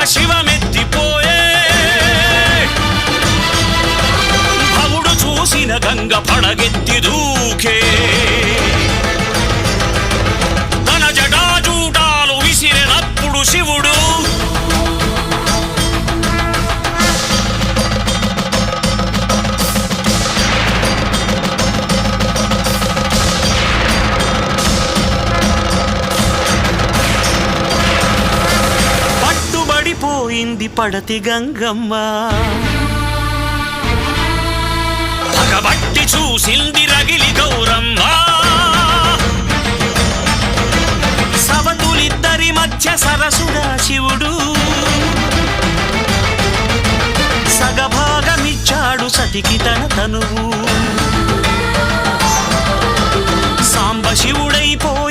శివమెత్తిపోయే భవుడు చూసిన గంగ పడగెత్తి దూకే తన జటాజూటాలు విసిరినప్పుడు శివుడు పట్టుబడిపోయింది పడతి గంగమ్మ పగబట్టి చూసింది రగిలి గౌరమ్మ సవతులిద్దరి మధ్య సరసుడా శివుడు సగభాగమిచ్చాడు సతికి తన తనువు సాంబ శివుడైపోయి